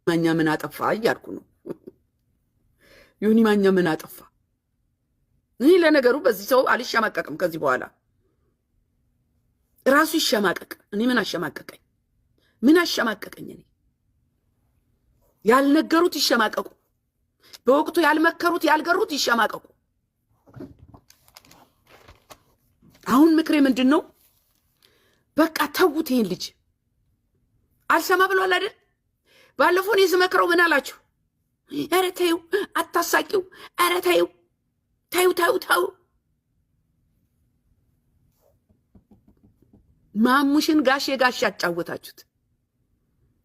ማኛ ምን አጠፋ እያልኩ ነው። ዮኒ ማኛ ምን አጠፋ? እኔ ለነገሩ በዚህ ሰው አልሸማቀቅም። ከዚህ በኋላ ራሱ ይሸማቀቅ። እኔ ምን አሸማቀቀኝ? ምን አሸማቀቀኝ? እኔ ያልነገሩት ይሸማቀቁ፣ በወቅቱ ያልመከሩት ያልገሩት ይሸማቀቁ። አሁን ምክሬ ምንድን ነው? በቃ ተውት። ይሄን ልጅ አልሰማ ብሏል አይደል? ባለፈው እኔ ስመክረው ምን አላችሁ? ኧረ ተይው፣ አታሳቂው፣ ኧረ ተይው፣ ተይው። ማሙሽን ጋሼ አጫወታችሁት።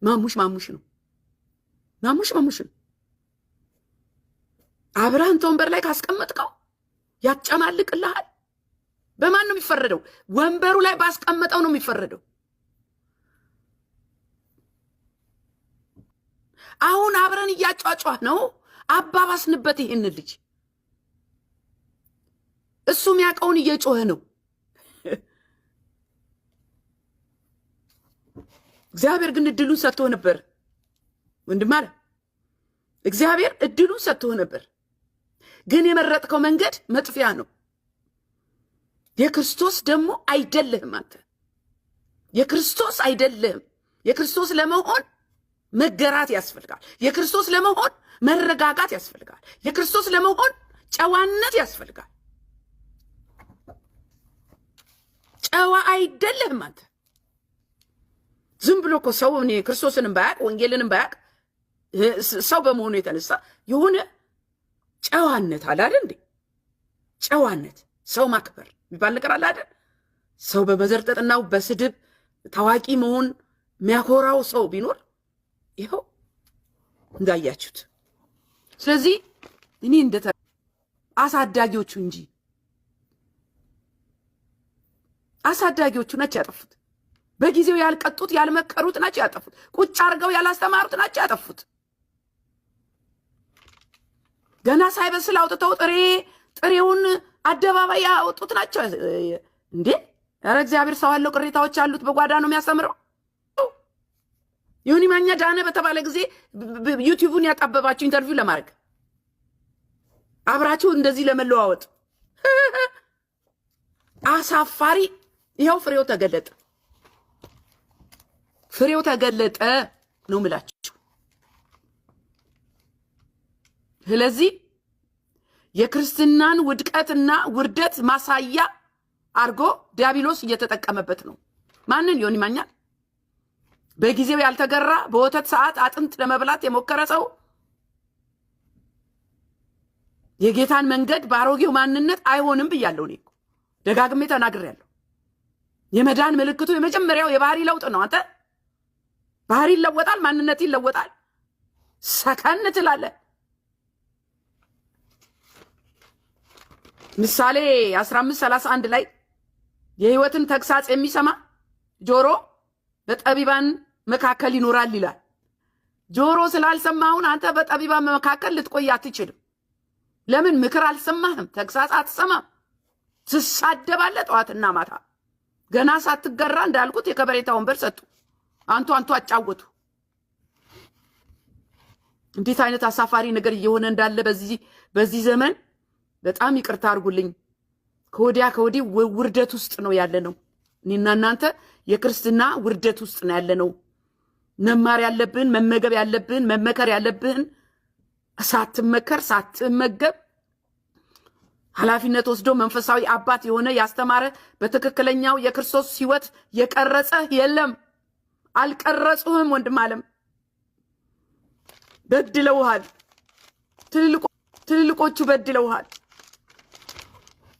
ማሙሽ ነው። ማሙሽ ነው። አብርሃን ወንበር ላይ ካስቀመጥከው ያጨማልቅልሃል። በማን ነው የሚፈረደው? ወንበሩ ላይ ባስቀመጠው ነው የሚፈረደው። አሁን አብረን እያጫጫህ ነው። አባባስንበት ይሄን ልጅ እሱ የሚያውቀውን እየጮኸ ነው። እግዚአብሔር ግን እድሉን ሰጥቶ ነበር። ወንድም አለ እግዚአብሔር እድሉን ሰጥቶ ነበር። ግን የመረጥከው መንገድ መጥፊያ ነው። የክርስቶስ ደግሞ አይደለህም። አንተ የክርስቶስ አይደለህም። የክርስቶስ ለመሆን መገራት ያስፈልጋል። የክርስቶስ ለመሆን መረጋጋት ያስፈልጋል። የክርስቶስ ለመሆን ጨዋነት ያስፈልጋል። ጨዋ አይደለህም አንተ። ዝም ብሎ እኮ ሰው እኔ ክርስቶስንም ባያቅ ወንጌልንም ባያቅ ሰው በመሆኑ የተነሳ የሆነ ጨዋነት አለ አይደል እንዴ? ጨዋነት፣ ሰው ማክበር የሚባል ነገር አለ አይደል? ሰው በመዘርጠጥና በስድብ ታዋቂ መሆን የሚያኮራው ሰው ቢኖር ይኸው እንዳያችሁት። ስለዚህ እኔ አሳዳጊዎቹ እንጂ አሳዳጊዎቹ ናቸው ያጠፉት። በጊዜው ያልቀጡት ያልመከሩት ናቸው ያጠፉት። ቁጭ አድርገው ያላስተማሩት ናቸው ያጠፉት። ገና ሳይበስል አውጥተው ጥሬውን አደባባይ ያወጡት ናቸው እንዴ። ኧረ እግዚአብሔር ሰው አለው፣ ቅሬታዎች አሉት። በጓዳ ነው የሚያስተምረው። ዮኒ ማኛ ዳነ በተባለ ጊዜ ዩቲዩቡን ያጣበባችሁ ኢንተርቪው ለማድረግ አብራችሁ እንደዚህ ለመለዋወጥ አሳፋሪ። ይኸው ፍሬው ተገለጠ። ፍሬው ተገለጠ ነው ምላችሁ። ስለዚህ የክርስትናን ውድቀትና ውርደት ማሳያ አርጎ ዲያብሎስ እየተጠቀመበት ነው። ማንን? ዮኒ ማኛ። በጊዜው ያልተገራ በወተት ሰዓት አጥንት ለመብላት የሞከረ ሰው የጌታን መንገድ ባሮጌው ማንነት አይሆንም ብያለሁ። እኔ ደጋግሜ ተናግሬያለሁ። የመዳን ምልክቱ የመጀመሪያው የባህሪ ለውጥ ነው። አንተ ባህሪ ይለወጣል፣ ማንነት ይለወጣል። ሰከን ትላለህ። ምሳሌ 15:31 ላይ የሕይወትን ተግሳጽ የሚሰማ ጆሮ በጠቢባን መካከል ይኖራል ይላል። ጆሮ ስላልሰማሁን አንተ በጠቢባን መካከል ልትቆይ አትችልም። ለምን? ምክር አልሰማህም፣ ተግሳጽ አትሰማም። ትሳደባለህ ጠዋትና ማታ። ገና ሳትገራ እንዳልኩት የከበሬታ ወንበር ሰጡ። አንቱ አጫወቱ። እንዴት አይነት አሳፋሪ ነገር እየሆነ እንዳለ በዚህ ዘመን በጣም ይቅርታ አድርጉልኝ። ከወዲህ ውርደት ውስጥ ነው ያለ ነው። እኔና እናንተ የክርስትና ውርደት ውስጥ ነው ያለ ነው። መማር ያለብን፣ መመገብ ያለብን፣ መመከር ያለብን ሳትመከር ሳትመገብ ኃላፊነት ወስዶ መንፈሳዊ አባት የሆነ ያስተማረ በትክክለኛው የክርስቶስ ሕይወት የቀረጸ የለም። አልቀረጹህም። ወንድም ዓለም በድለውሃል። ትልልቆቹ በድለውሃል።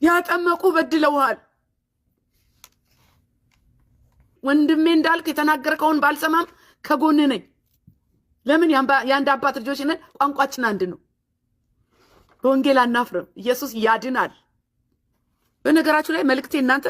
ያጠመቁ በድለውሃል። ወንድሜ እንዳልክ የተናገርከውን ባልሰማም ከጎን ነኝ። ለምን? የአንድ አባት ልጆች ነን። ቋንቋችን አንድ ነው። በወንጌል አናፍርም። ኢየሱስ ያድናል። በነገራችሁ ላይ መልእክቴ እናንተ